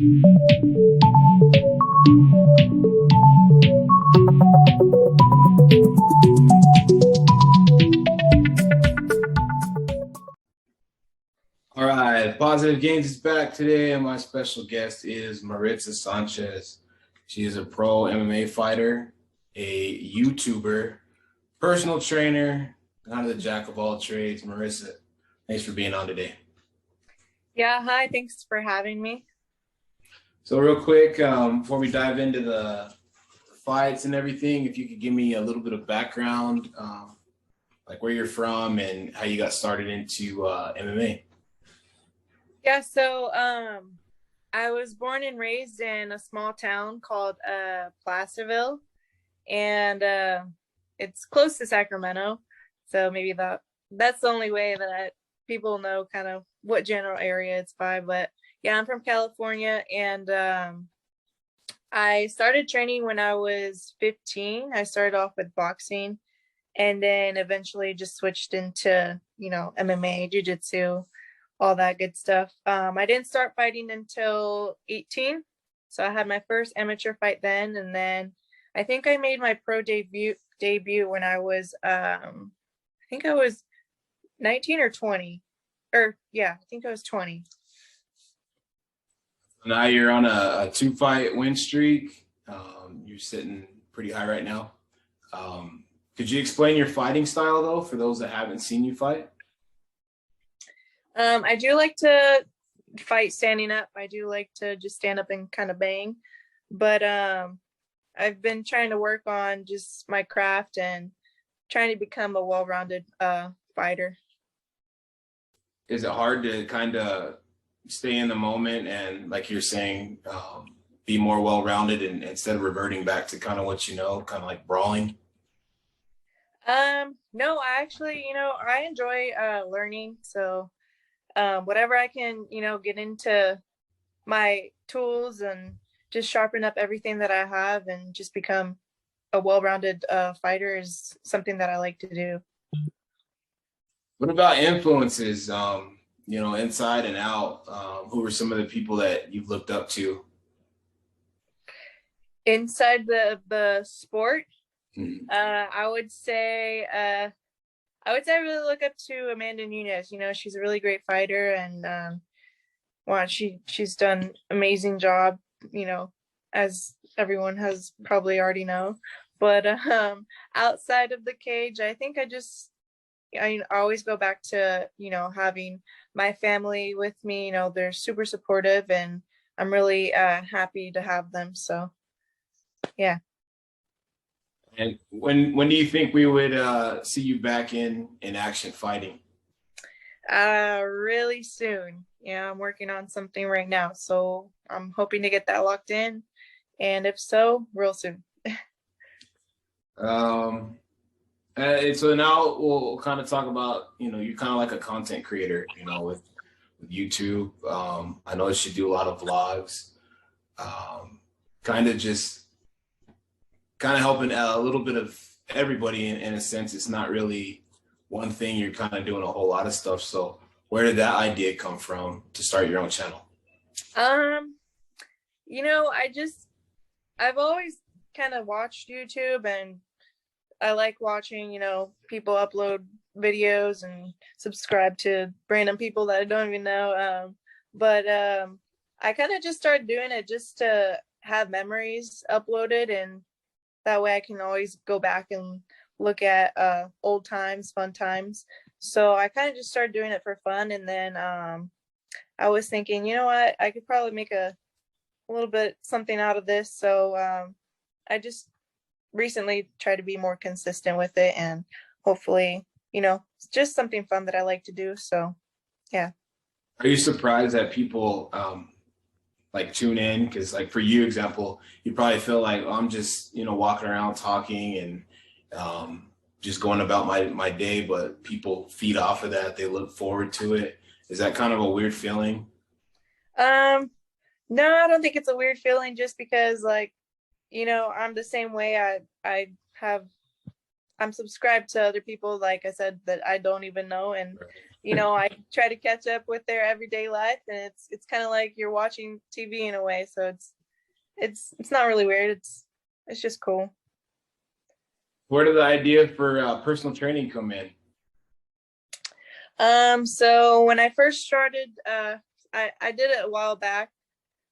All right, Positive Gains is back today, and my special guest is Maritza Sanchez. She is a pro MMA fighter, a YouTuber, personal trainer, kind of the jack of all trades. Maritza, thanks for being on today. Yeah, hi, thanks for having me. So real quick, before we dive into the fights and everything, if you could give me a little bit of background, like where you're from and how you got started into MMA. Yeah, so I was born and raised in a small town called Placerville, and it's close to Sacramento. So maybe that's the only way that people know kind of what general area it's by. But yeah, I'm from California, and I started training when I was 15. I started off with boxing, and then eventually just switched into, MMA, jiu-jitsu, all that good stuff. I didn't start fighting until 18. So I had my first amateur fight then, and then I think I made my pro debut when I was I think I was 19 or 20. Or yeah, I think I was 20. Now you're on a two-fight win streak. You're sitting pretty high right now. Could you explain your fighting style, though, for those that haven't seen you fight? I do like to fight standing up. I do like to just stand up and kind of bang. But I've been trying to work on just my craft and trying to become a well-rounded fighter. Is it hard to kind of stay in the moment and, like you're saying, be more well-rounded and instead of reverting back to kind of what you know, kind of like brawling? No, I actually, I enjoy learning. So whatever I can, get into my tools and just sharpen up everything that I have and just become a well-rounded fighter is something that I like to do. What about influences, inside and out? Who are some of the people that you've looked up to? Inside the sport, Mhm. I would say I really look up to Amanda Nunes. She's a really great fighter, and wow, she's done amazing job, as everyone has probably already know. But outside of the cage, I think I always go back to, having my family with me. They're super supportive, and I'm really happy to have them. So yeah. And when do you think we would see you back in action fighting? Really soon. Yeah, I'm working on something right now, so I'm hoping to get that locked in, and if so, real soon. Um, and so now we'll kind of talk about, you're kind of like a content creator, with YouTube. I noticed you do a lot of vlogs, kind of just kind of helping a little bit of everybody in a sense. It's not really one thing. You're kind of doing a whole lot of stuff. So where did that idea come from to start your own channel? Um, I've always kind of watched YouTube, and I like watching, people upload videos and subscribe to random people that I don't even know. But I kind of just started doing it just to have memories uploaded, and that way I can always go back and look at old times, fun times. So I kind of just started doing it for fun, and then I was thinking, you know what, I could probably make a little bit something out of this. So I just recently try to be more consistent with it, and hopefully, it's just something fun that I like to do. So yeah. Are you surprised that people like tune in? Because like for you, example, you probably feel like, oh, I'm just walking around talking and just going about my day, but people feed off of that. They look forward to it. Is that kind of a weird feeling? No, I don't think it's a weird feeling, just because, like, I'm the same way. I'm subscribed to other people, like I said, that I don't even know, and I try to catch up with their everyday life, and it's kind of like you're watching TV in a way. So it's not really weird. It's just cool. Where did the idea for personal training come in? So when I first started, I did it a while back.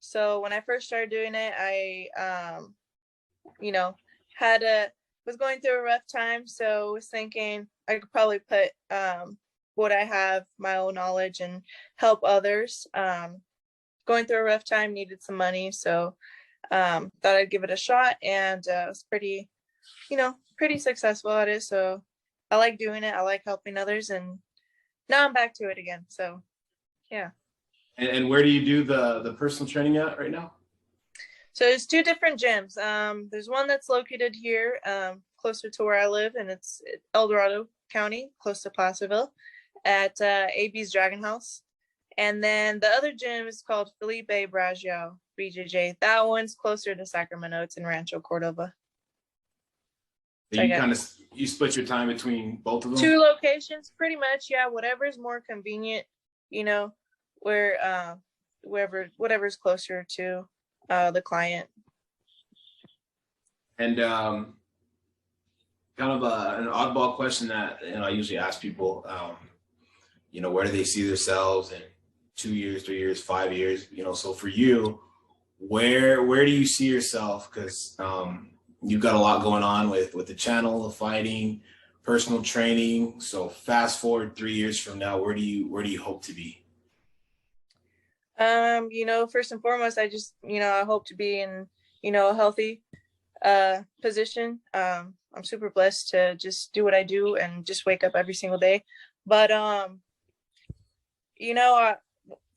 So when I first started doing it, I you know, was going through a rough time. So was thinking I could probably put what I have, my own knowledge, and help others. Going through a rough time, needed some money. So thought I'd give it a shot, and it was pretty successful at it. So I like doing it. I like helping others, and now I'm back to it again. So yeah. And where do you do the personal training at right now? So there's two different gyms. There's one that's located here, closer to where I live, and it's El Dorado County, close to Placerville, at AB's Dragon House. And then the other gym is called Felipe Bragio, BJJ. That one's closer to Sacramento. It's in Rancho Cordova. So you split your time between both of them? Two locations, pretty much. Yeah, whatever's more convenient, where whatever's closer to the client. And kind of an oddball question that I usually ask people, where do they see themselves in 2 years, 3 years, 5 years? So for you, where do you see yourself? Because you've got a lot going on with the channel, the fighting, personal training. So fast forward 3 years from now, where do you hope to be? First and foremost, I just, I hope to be in, a healthy position. I'm super blessed to just do what I do and just wake up every single day. But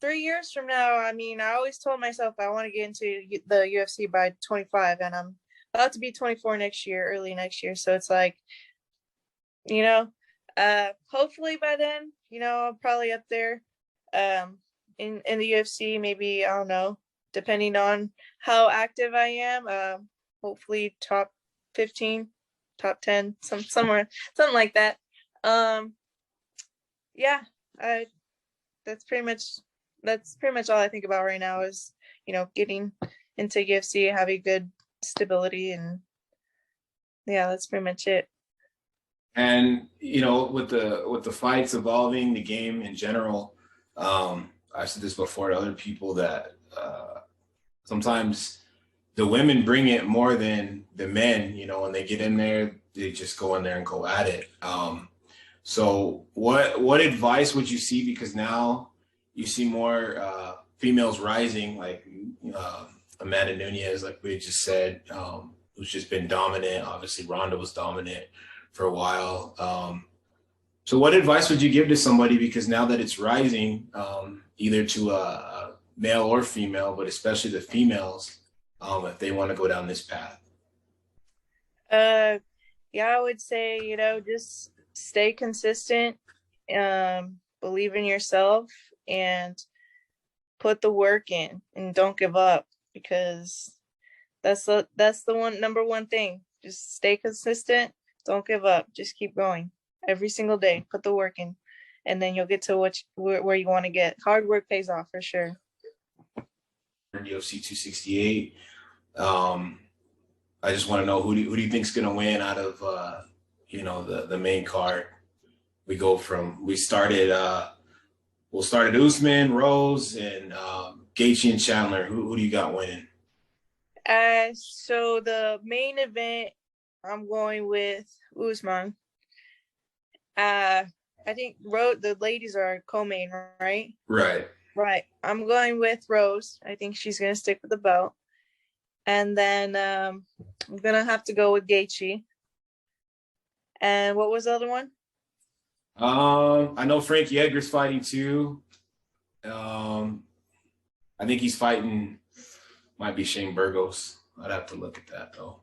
3 years from now, I always told myself I want to get into the UFC by 25, and I'm about to be 24 next year, early next year. So it's like, hopefully by then, I'm probably up there in the UFC, maybe, I don't know, depending on how active I am, hopefully top 15, top 10, somewhere, something like that. Yeah, that's pretty much all I think about right now is, getting into UFC, having good stability, and yeah, that's pretty much it. And with the fights evolving, the game in general, I've said this before to other people that sometimes the women bring it more than the men. When they get in there, they just go in there and go at it. So what advice would you see? Because now you see more females rising, like Amanda Nunes, like we just said, who's just been dominant. Obviously, Ronda was dominant for a while. So what advice would you give to somebody? Because now that it's rising, either to a male or female, but especially the females, if they want to go down this path? Yeah, I would say, just stay consistent, believe in yourself, and put the work in, and don't give up, because that's the number one thing. Just stay consistent, don't give up, just keep going every single day, put the work in, and then you'll get to where you want to get. Hard work pays off for sure. UFC 268. I just want to know who do you think's gonna win out of the main card? We'll start at Usman, Rose, and Gaethje and Chandler. Who do you got winning? So the main event, I'm going with Usman. I think the ladies are co-main, right? Right. I'm going with Rose. I think she's gonna stick with the belt. And then I'm gonna have to go with Gaethje. And what was the other one? I know Frankie Edgar's fighting too. I think he's fighting, might be Shane Burgos. I'd have to look at that though.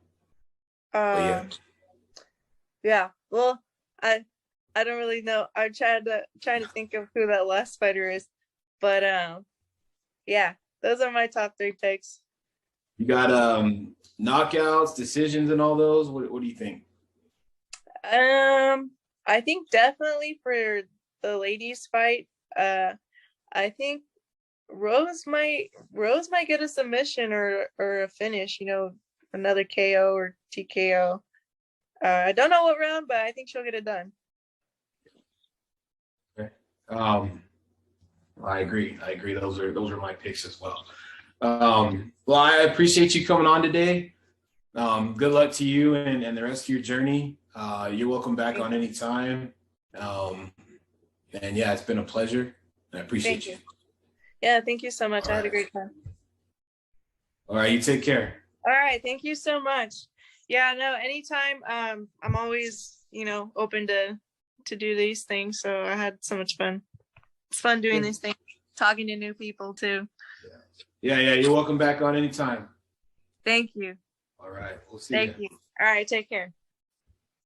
Yeah. Well, I don't really know. I'm trying to think of who that last fighter is, but yeah, those are my top 3 picks. You got knockouts, decisions, and all those. What do you think? I think definitely for the ladies fight, I think Rose might get a submission or a finish, another KO or TKO. I don't know what round, but I think she'll get it done. Okay. I agree. Those are my picks as well. Well, I appreciate you coming on today. Good luck to you and the rest of your journey. You're welcome back on any time. And yeah, it's been a pleasure. I appreciate you. Yeah, thank you so much. All I had a right. great time. All right, you take care. All right, thank you so much. Yeah, no, anytime. I'm always, open to do these things. So I had so much fun. It's fun doing these things, talking to new people too. Yeah, you're welcome back on anytime. Thank you. All right, we'll see you. Thank you. All right, take care.